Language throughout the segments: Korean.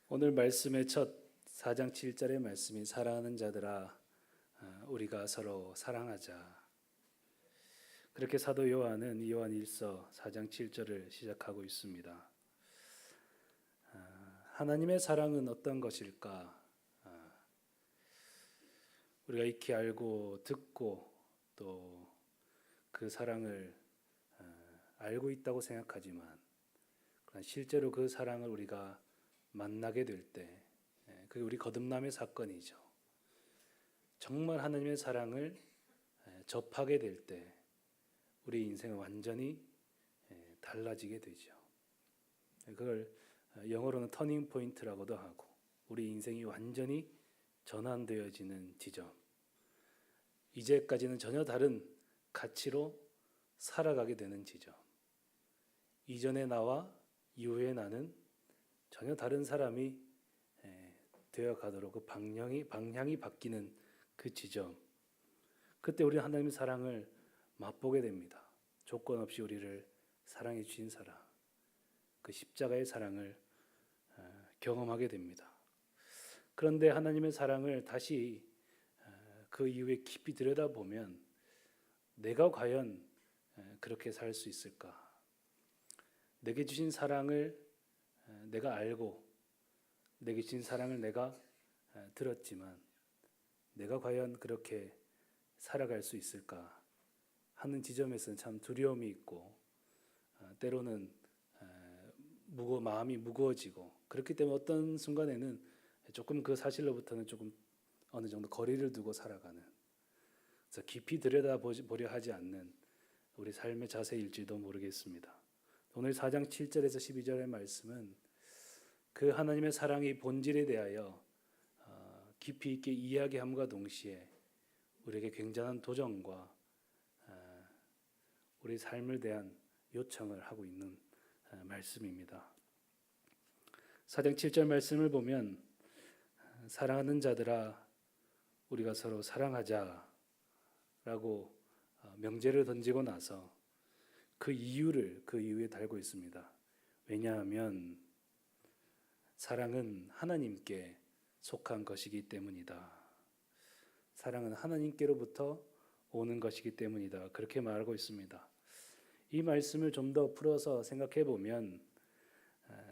오늘 말씀의 첫 4장 7절의 말씀이 사랑하는 자들아 우리가 서로 사랑하자. 그렇게 사도 요한은 요한 1서 4장 7절을 시작하고 있습니다. 하나님의 사랑은 어떤 것일까? 우리가 익히 알고 듣고 또 그 사랑을 알고 있다고 생각하지만 실제로 그 사랑을 우리가 만나게 될 때, 그게 우리 거듭남의 사건이죠. 정말 하나님의 사랑을 접하게 될 때 우리 인생은 완전히 달라지게 되죠. 그걸 영어로는 터닝 포인트라고도 하고 우리 인생이 완전히 전환되어지는 지점, 이제까지는 전혀 다른 가치로 살아가게 되는 지점, 이전의 나와 이후의 나는 전혀 다른 사람이 되어가도록 그 방향이 바뀌는 그 지점, 그때 우리는 하나님의 사랑을 맛보게 됩니다. 조건 없이 우리를 사랑해 주신 사랑, 그 십자가의 사랑을 경험하게 됩니다. 그런데 하나님의 사랑을 다시 그 이후에 깊이 들여다보면 내가 과연 그렇게 살 수 있을까? 내게 주신 사랑을 내가 알고 내게 주신 사랑을 내가 들었지만 내가 과연 그렇게 살아갈 수 있을까 하는 지점에서는 참 두려움이 있고 때로는 마음이 무거워지고, 그렇기 때문에 어떤 순간에는 조금 그 사실로부터는 조금 어느 정도 거리를 두고 살아가는, 그래서 깊이 들여다보려 하지 않는 우리 삶의 자세일지도 모르겠습니다. 오늘 4장 7절에서 12절의 말씀은 그 하나님의 사랑의 본질에 대하여 깊이 있게 이야기함과 동시에 우리에게 굉장한 도전과 우리 삶을 대한 요청을 하고 있는 말씀입니다. 4장 7절 말씀을 보면 사랑하는 자들아 우리가 서로 사랑하자 라고 명제를 던지고 나서 그 이유를 그 이유에 달고 있습니다. 왜냐하면 사랑은 하나님께 속한 것이기 때문이다. 사랑은 하나님께로부터 오는 것이기 때문이다. 그렇게 말하고 있습니다. 이 말씀을 좀 더 풀어서 생각해 보면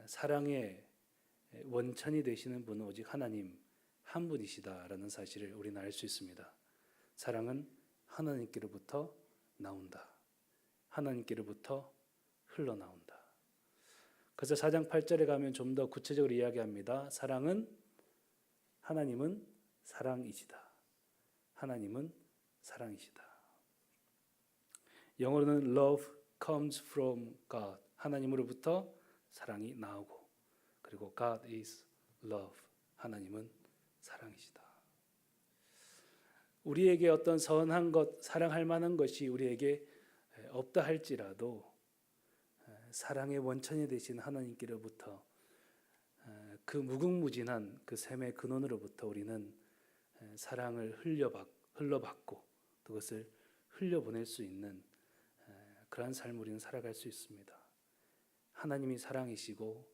사랑의 원천이 되시는 분은 오직 하나님 한 분이시다라는 사실을 우리는 알 수 있습니다. 사랑은 하나님께로부터 나온다. 하나님께로부터 흘러나온다. 그래서 4장 8절에 가면 좀 더 구체적으로 이야기합니다. 하나님은 사랑이시다. 하나님은 사랑이시다. 영어로는 love comes from God. 하나님으로부터 사랑이 나오고, 그리고 God is love. 하나님은 사랑이시다. 우리에게 어떤 선한 것, 사랑할 만한 것이 우리에게 없다 할지라도 사랑의 원천이 되신 하나님께로부터 그 무궁무진한 그 샘의 근원으로부터 우리는 사랑을 흘러받고 그것을 흘려보낼 수 있는 그러한 삶을 우리는 살아갈 수 있습니다. 하나님이 사랑이시고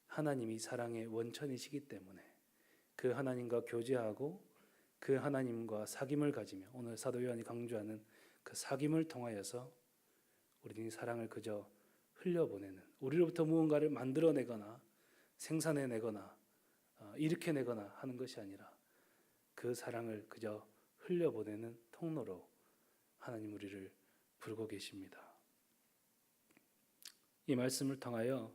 하나님이 사랑의 원천이시기 때문에 그 하나님과 교제하고 그 하나님과 사귐을 가지며, 오늘 사도 요한이 강조하는 그 사귐을 통하여서 우리는 사랑을 그저 흘려보내는, 우리로부터 무언가를 만들어내거나 생산해내거나 일으켜내거나 하는 것이 아니라 그 사랑을 그저 흘려보내는 통로로 하나님 우리를 부르고 계십니다. 이 말씀을 통하여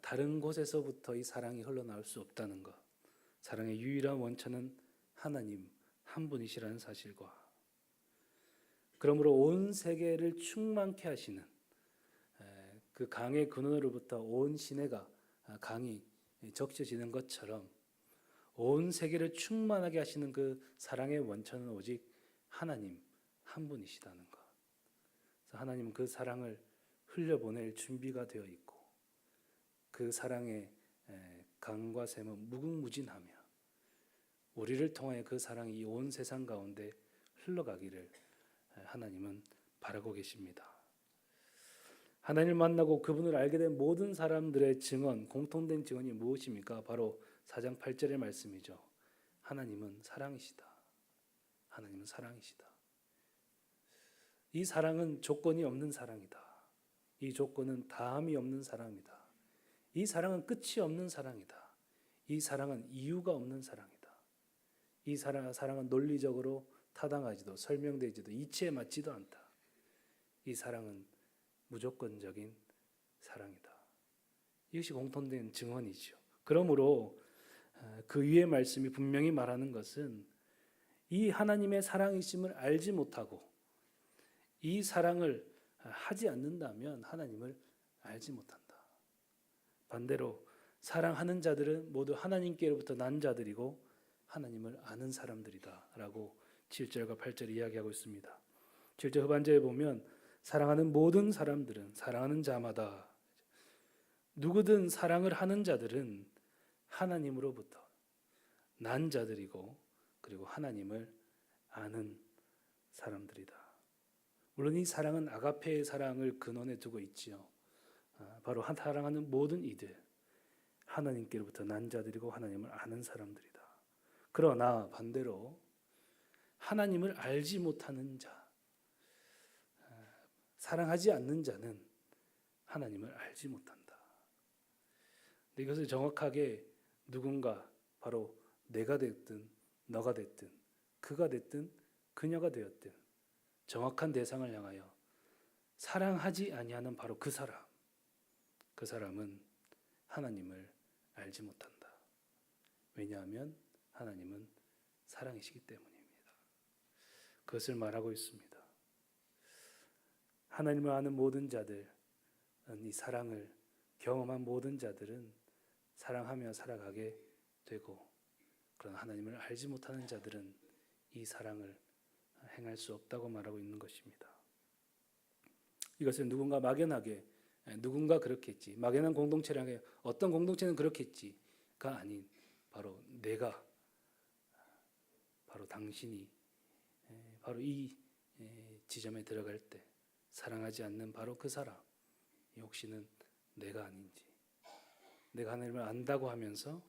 다른 곳에서부터 이 사랑이 흘러나올 수 없다는 것, 사랑의 유일한 원천은 하나님 한 분이시라는 사실과, 그러므로 온 세계를 충만케 하시는 그 강의 근원으로부터 온 시내가 강이 적셔지는 것처럼 온 세계를 충만하게 하시는 그 사랑의 원천은 오직 하나님 한 분이시다는 것. 그래서 하나님은 그 사랑을 흘려보낼 준비가 되어 있고 그 사랑의 강과 샘은 무궁무진하며 우리를 통하여 그 사랑이 이 온 세상 가운데 흘러가기를 하나님은 바라고 계십니다. 하나님을 만나고 그분을 알게 된 모든 사람들의 증언, 공통된 증언이 무엇입니까? 바로 4장 8절의 말씀이죠. 하나님은 사랑이시다. 하나님은 사랑이시다. 이 사랑은 조건이 없는 사랑이다. 이 조건은 다함이 없는 사랑이다. 이 사랑은 끝이 없는 사랑이다. 이 사랑은 이유가 없는 사랑이다. 이 사랑은 논리적으로 타당하지도 설명되지도 이치에 맞지도 않다. 이 사랑은 무조건적인 사랑이다. 이것이 공통된 증언이죠. 그러므로 그 위의 말씀이 분명히 말하는 것은 이 하나님의 사랑이심을 알지 못하고 이 사랑을 하지 않는다면 하나님을 알지 못한다. 반대로 사랑하는 자들은 모두 하나님께로부터 난 자들이고 하나님을 아는 사람들이다 라고 7절과 8절에 이야기하고 있습니다. 7절 후반절에 보면 사랑하는 모든 사람들은 사랑하는 자마다 누구든 사랑을 하는 자들은 하나님으로부터 난 자들이고 그리고 하나님을 아는 사람들이다. 물론 이 사랑은 아가페의 사랑을 근원에 두고 있지요. 바로 사랑하는 모든 이들 하나님께로부터 난 자들이고 하나님을 아는 사람들이다. 그러나 반대로 하나님을 알지 못하는 자, 사랑하지 않는 자는 하나님을 알지 못한다. 이것을 정확하게 누군가 바로 내가 됐든 너가 됐든 그가 됐든 그녀가 되었든 정확한 대상을 향하여 사랑하지 아니하는 바로 그 사람은 하나님을 알지 못한다. 왜냐하면 하나님은 사랑이시기 때문입니다. 그것을 말하고 있습니다. 하나님을 아는 모든 자들은 이 사랑을 경험한 모든 자들은 사랑하며 살아가게 되고 그러나 하나님을 알지 못하는 자들은 이 사랑을 행할 수 없다고 말하고 있는 것입니다. 이것은 누군가 막연하게 누군가 그렇겠지 막연한 공동체를 향해 어떤 공동체는 그렇겠지가 아닌 바로 내가 바로 당신이 바로 이 지점에 들어갈 때 사랑하지 않는 바로 그 사람 혹시는 내가 아닌지 내가 하나님을 안다고 하면서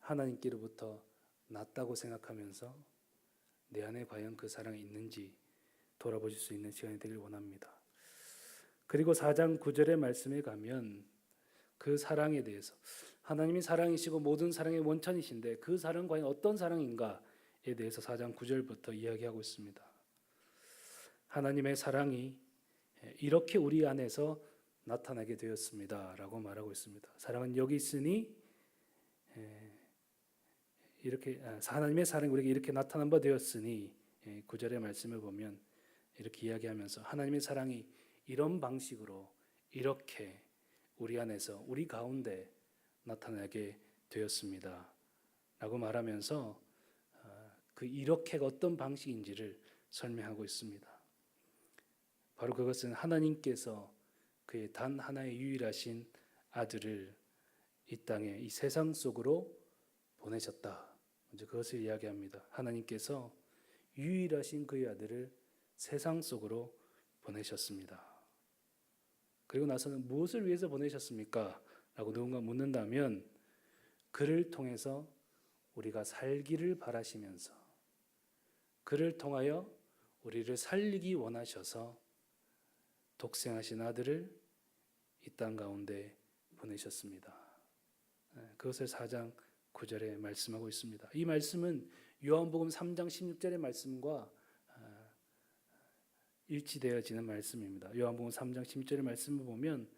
하나님께로부터 낫다고 생각하면서 내 안에 과연 그 사랑이 있는지 돌아보실 수 있는 시간이 되길 원합니다. 그리고 4장 9절의 말씀에 가면 그 사랑에 대해서 하나님이 사랑이시고 모든 사랑의 원천이신데 그 사랑은 과연 어떤 사랑인가에 대해서 4장 9절부터 이야기하고 있습니다. 하나님의 사랑이 이렇게 우리 안에서 나타나게 되었습니다 라고 말하고 있습니다. 사랑은 여기 있으니 이렇게 하나님의 사랑이 우리에게 이렇게 나타난 바 되었으니 9절의 말씀을 보면 이렇게 이야기하면서 하나님의 사랑이 이런 방식으로 이렇게 우리 안에서 우리 가운데 나타나게 되었습니다 라고 말하면서 그 이렇게가 어떤 방식인지를 설명하고 있습니다. 바로 그것은 하나님께서 그의 단 하나의 유일하신 아들을 이 땅에 이 세상 속으로 보내셨다. 먼저 그것을 이야기합니다. 하나님께서 유일하신 그의 아들을 세상 속으로 보내셨습니다. 그리고 나서는 무엇을 위해서 보내셨습니까? 라고 누군가 묻는다면 그를 통해서 우리가 살기를 바라시면서 그를 통하여 우리를 살리기 원하셔서 독생하신 아들을 이 땅 가운데 보내셨습니다. 그것을 4장 9절에 말씀하고 있습니다. 이 말씀은 요한복음 3장 16절의 말씀과 일치되어지는 말씀입니다. 요한복음 3장 16절의 말씀을 보면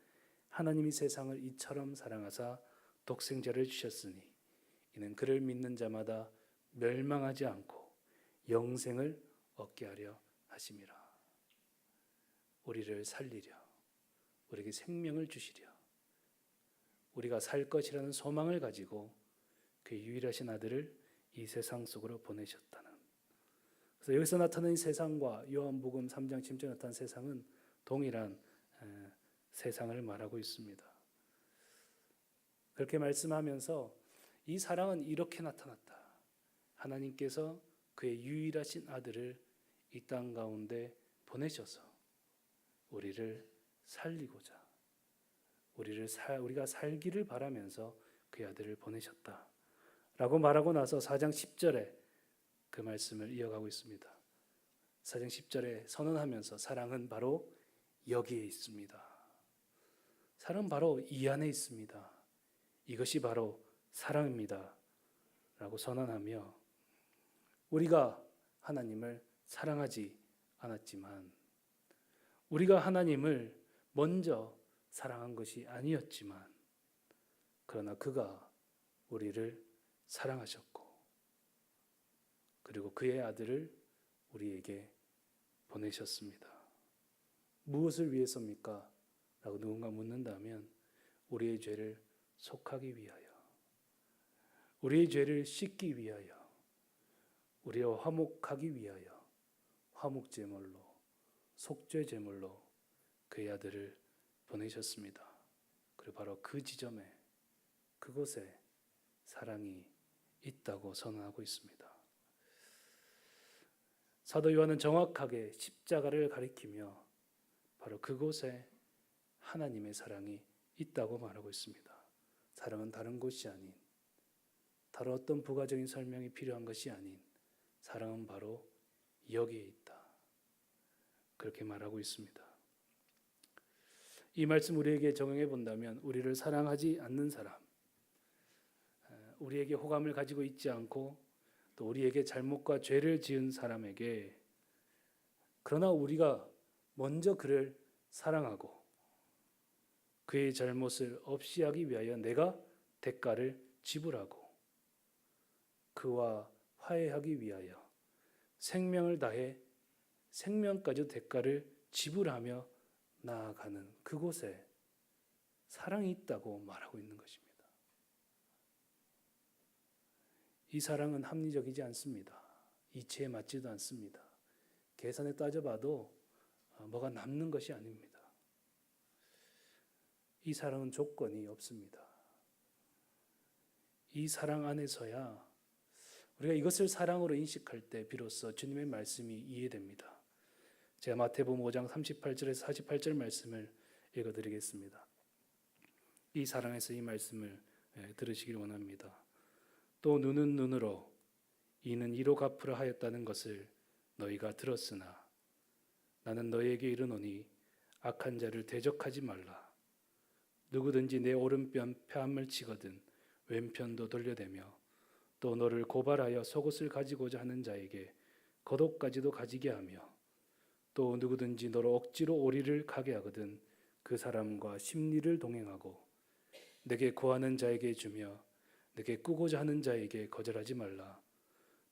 하나님이 세상을 이처럼 사랑하사 독생자를 주셨으니 이는 그를 믿는 자마다 멸망하지 않고 영생을 얻게 하려 하심이라. 우리를 살리려 우리에게 생명을 주시려 우리가 살 것이라는 소망을 가지고 그 유일하신 아들을 이 세상 속으로 보내셨다는. 그래서 여기서 나타난 세상과 요한복음 3장 10절에 나타난 세상은 동일한 세상을 말하고 있습니다. 그렇게 말씀하면서 이 사랑은 이렇게 나타났다. 하나님께서 그의 유일하신 아들을 이 땅 가운데 보내셔서 우리를 살리고자 우리가 살기를 바라면서 그의 아들을 보내셨다 라고 말하고 나서 4장 10절에 그 말씀을 이어가고 있습니다. 4장 10절에 선언하면서 사랑은 바로 여기에 있습니다. 사랑은 바로 이 안에 있습니다. 이것이 바로 사랑입니다 라고 선언하며 우리가 하나님을 사랑하지 않았지만 우리가 하나님을 먼저 사랑한 것이 아니었지만 그러나 그가 우리를 사랑하셨고 그리고 그의 아들을 우리에게 보내셨습니다. 무엇을 위해서입니까? 라고 누군가 묻는다면 우리의 죄를 속하기 위하여 우리의 죄를 씻기 위하여 우리와 화목하기 위하여 화목제물로 속죄제물로 그의 아들을 보내셨습니다. 그리고 바로 그 지점에 그곳에 사랑이 있다고 선언하고 있습니다. 사도 요한은 정확하게 십자가를 가리키며 바로 그곳에 하나님의 사랑이 있다고 말하고 있습니다. 사랑은 다른 곳이 아닌 다른 어떤 부가적인 설명이 필요한 것이 아닌 사랑은 바로 여기에 있다. 그렇게 말하고 있습니다. 이 말씀 우리에게 적용해 본다면 우리를 사랑하지 않는 사람, 우리에게 호감을 가지고 있지 않고 또 우리에게 잘못과 죄를 지은 사람에게 그러나 우리가 먼저 그를 사랑하고 그의 잘못을 없이 하기 위하여 내가 대가를 지불하고 그와 화해하기 위하여 생명을 다해 생명까지 대가를 지불하며 나아가는 그곳에 사랑이 있다고 말하고 있는 것입니다. 이 사랑은 합리적이지 않습니다. 이치에 맞지도 않습니다. 계산에 따져봐도 뭐가 남는 것이 아닙니다. 이 사랑은 조건이 없습니다. 이 사랑 안에서야 우리가 이것을 사랑으로 인식할 때 비로소 주님의 말씀이 이해됩니다. 제가 마태복음 5장 38절에서 48절 말씀을 읽어드리겠습니다. 이 사랑에서 이 말씀을 들으시길 원합니다. 또 눈은 눈으로 이는 이로 갚으라 하였다는 것을 너희가 들었으나 나는 너희에게 이르노니 악한 자를 대적하지 말라. 누구든지 내 오른편 폐암을 치거든 왼편도 돌려대며 또 너를 고발하여 속옷을 가지고자 하는 자에게 겉옷까지도 가지게 하며 또 누구든지 너로 억지로 오리를 가게 하거든 그 사람과 심리를 동행하고 내게 구하는 자에게 주며 내게 꾸고자 하는 자에게 거절하지 말라.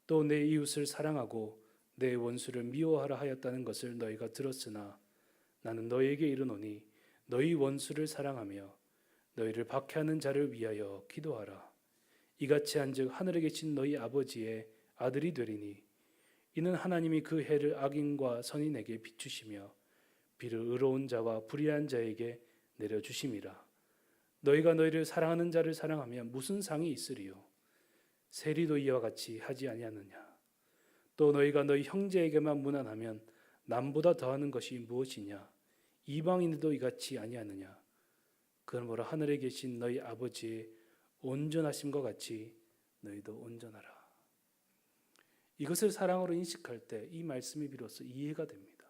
또 내 이웃을 사랑하고 내 원수를 미워하라 하였다는 것을 너희가 들었으나 나는 너희에게 이르노니 너희 원수를 사랑하며 너희를 박해하는 자를 위하여 기도하라. 이같이 한즉 하늘에 계신 너희 아버지의 아들이 되리니 이는 하나님이 그 해를 악인과 선인에게 비추시며 비를 의로운 자와 불의한 자에게 내려주심이라. 너희가 너희를 사랑하는 자를 사랑하면 무슨 상이 있으리요? 세리도 이와 같이 하지 아니하느냐? 또 너희가 너희 형제에게만 무난하면 남보다 더하는 것이 무엇이냐? 이방인들도 이같이 아니하느냐? 그러므로 하늘에 계신 너희 아버지의 온전하심과 같이 너희도 온전하라. 이것을 사랑으로 인식할 때 이 말씀이 비로소 이해가 됩니다.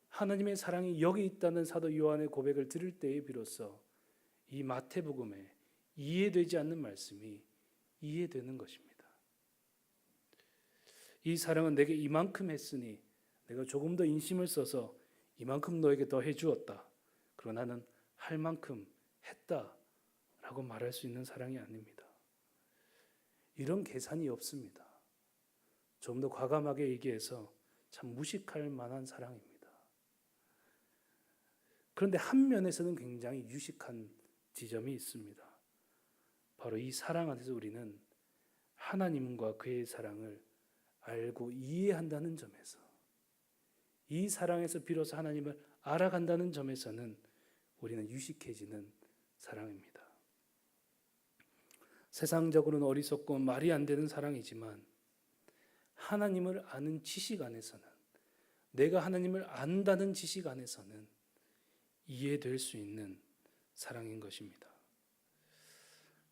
하나님의 사랑이 여기 있다는 사도 요한의 고백을 들을 때에 비로소 이 마태복음에 이해되지 않는 말씀이 이해되는 것입니다. 이 사랑은 내게 이만큼 했으니 내가 조금 더 인심을 써서 이만큼 너에게 더 해주었다. 그러나 나는 할 만큼 했다라고 말할 수 있는 사랑이 아닙니다. 이런 계산이 없습니다. 좀 더 과감하게 얘기해서 참 무식할 만한 사랑입니다. 그런데 한 면에서는 굉장히 유식한 지점이 있습니다. 바로 이 사랑 안에서 우리는 하나님과 그의 사랑을 알고 이해한다는 점에서 이 사랑에서 비로소 하나님을 알아간다는 점에서는 우리는 유식해지는 사랑입니다. 세상적으로는 어리석고 말이 안 되는 사랑이지만 하나님을 아는 지식 안에서는 내가 하나님을 안다는 지식 안에서는 이해될 수 있는 사랑인 것입니다.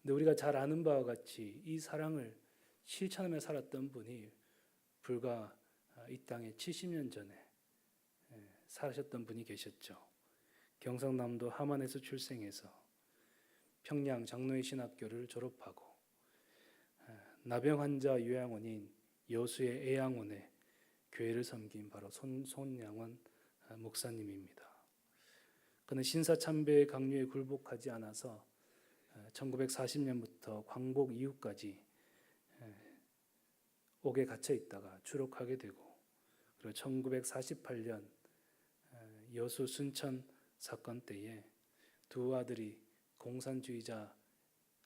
근데 우리가 잘 아는 바와 같이 이 사랑을 실천하며 살았던 분이 불과 이 땅에 70년 전에 사셨던 분이 계셨죠. 경상남도 함안에서 출생해서 평양 장로의 신학교를 졸업하고 나병 환자 요양원인 여수의 애양원에 교회를 섬긴 바로 손양원 목사님입니다. 그는 신사참배의 강요에 굴복하지 않아서 1940년부터 광복 이후까지 옥에 갇혀 있다가 추록하게 되고, 그리고 1948년 여수 순천 사건 때에 두 아들이 공산주의자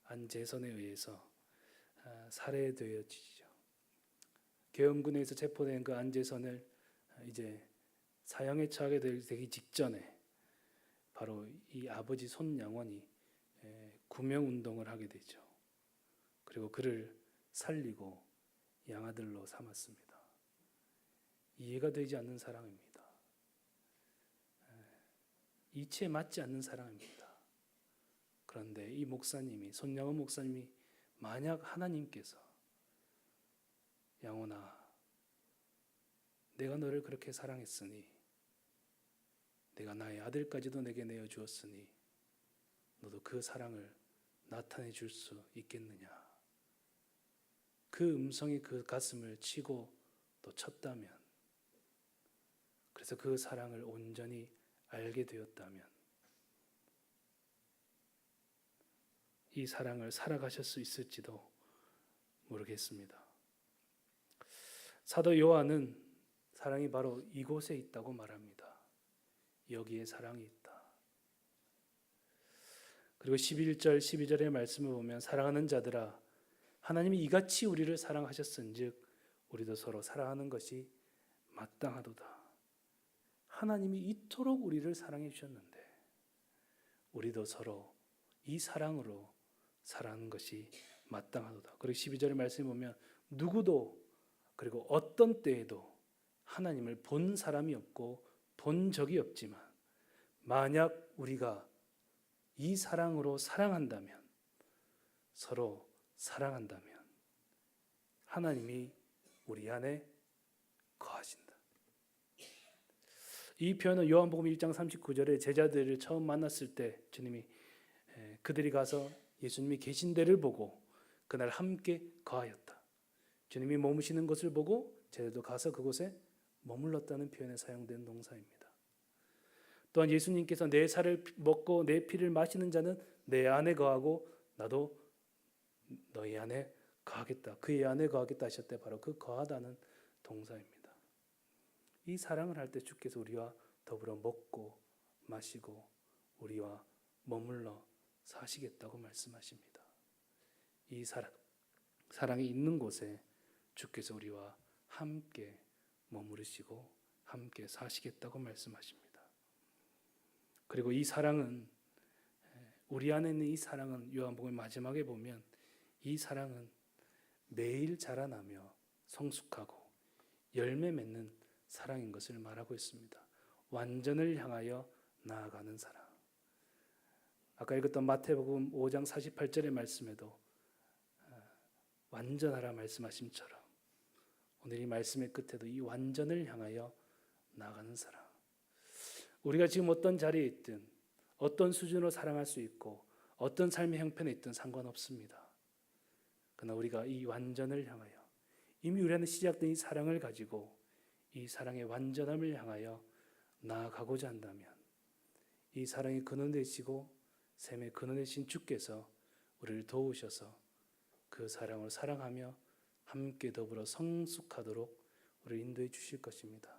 안재선에 의해서 살해되어지죠. 계엄군에서 체포된 그 안재선을 이제 사형에 처하게 되기 직전에 바로 이 아버지 손양원이 구명운동을 하게 되죠. 그리고 그를 살리고 양아들로 삼았습니다. 이해가 되지 않는 사랑입니다. 이치에 맞지 않는 사랑입니다. 그런데 이 목사님이, 손양원 목사님이 만약 하나님께서 양원아, 내가 너를 그렇게 사랑했으니, 내가 나의 아들까지도 내게 내어주었으니 너도 그 사랑을 나타내 줄 수 있겠느냐. 그 음성이 그 가슴을 치고 또 쳤다면, 그래서 그 사랑을 온전히 알게 되었다면 이 사랑을 살아가실 수 있을지도 모르겠습니다. 사도 요한은 사랑이 바로 이곳에 있다고 말합니다. 여기에 사랑이 있다. 그리고 11절 12절의 말씀을 보면 사랑하는 자들아, 하나님이 이같이 우리를 사랑하셨은즉 우리도 서로 사랑하는 것이 마땅하도다. 하나님이 이토록 우리를 사랑해 주셨는데 우리도 서로 이 사랑으로 사랑하는 것이 마땅하도다. 그리고 12절의 말씀을 보면 누구도 그리고 어떤 때에도 하나님을 본 사람이 없고 본 적이 없지만 만약 우리가 이 사랑으로 사랑한다면, 서로 사랑한다면 하나님이 우리 안에 거하신다. 이 표현은 요한복음 1장 39절에 제자들을 처음 만났을 때 주님이 그들이 가서 예수님이 계신 데를 보고 그날 함께 거하였다. 주님이 머무시는 것을 보고 제자도 가서 그곳에 머물렀다는 표현에 사용된 동사입니다. 또한 예수님께서 내 살을 먹고 내 피를 마시는 자는 내 안에 거하고 나도 너희 안에 거하겠다. 그의 안에 거하겠다 하실 때 바로 그 거하다는 동사입니다. 이 사랑을 할 때 주께서 우리와 더불어 먹고 마시고 우리와 머물러 사시겠다고 말씀하십니다. 이 사랑이 있는 곳에 주께서 우리와 함께 머무르시고 함께 사시겠다고 말씀하십니다. 그리고 이 사랑은, 우리 안에 있는 이 사랑은 요한복음 마지막에 보면 이 사랑은 매일 자라나며 성숙하고 열매 맺는 사랑인 것을 말하고 있습니다. 완전을 향하여 나아가는 사랑. 아까 읽었던 마태복음 5장 48절의 말씀에도 완전하라 말씀하심처럼 오늘 이 말씀의 끝에도 이 완전을 향하여 나아가는 사랑. 우리가 지금 어떤 자리에 있든 어떤 수준으로 사랑할 수 있고 어떤 삶의 형편에 있든 상관없습니다. 그러나 우리가 이 완전을 향하여 이미 우리 안에 시작된 이 사랑을 가지고 이 사랑의 완전함을 향하여 나아가고자 한다면 이 사랑의 근원 되시고 샘의 근원 되신 주께서 우리를 도우셔서 그 사랑을 사랑하며 함께 더불어 성숙하도록 우리를 인도해 주실 것입니다.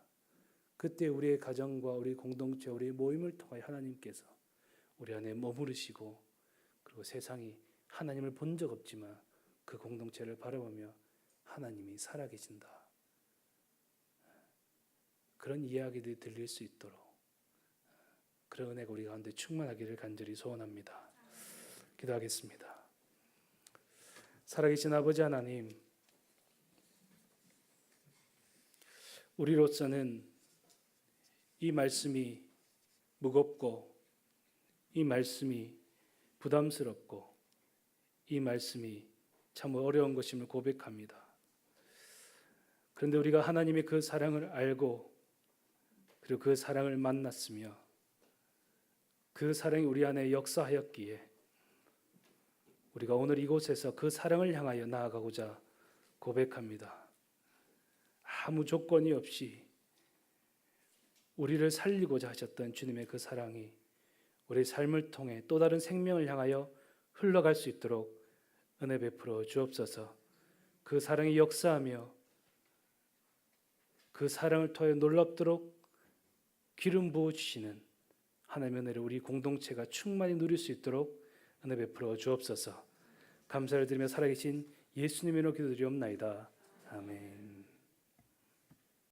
그때 우리의 가정과 우리 공동체, 우리의 모임을 통하여 하나님께서 우리 안에 머무르시고 그리고 세상이 하나님을 본 적 없지만 그 공동체를 바라보며 하나님이 살아계신다. 그런 이야기들이 들릴 수 있도록 그런 은혜가 우리 가운데 충만하기를 간절히 소원합니다. 기도하겠습니다. 살아계신 아버지 하나님, 우리로서는 이 말씀이 무겁고 이 말씀이 부담스럽고 이 말씀이 참 어려운 것임을 고백합니다. 그런데 우리가 하나님의 그 사랑을 알고 그리고 그 사랑을 만났으며 그 사랑이 우리 안에 역사하였기에 우리가 오늘 이곳에서 그 사랑을 향하여 나아가고자 고백합니다. 아무 조건이 없이 우리를 살리고자 하셨던 주님의 그 사랑이 우리 삶을 통해 또 다른 생명을 향하여 흘러갈 수 있도록 은혜 베풀어 주옵소서. 그 사랑이 역사하며 그 사랑을 통해 놀랍도록 기름 부어주시는 하나님의 은혜를 우리 공동체가 충만히 누릴 수 있도록 은혜 베풀어 주옵소서. 감사를 드리며 살아계신 예수님의 이름으로 기도드리옵나이다. 아멘.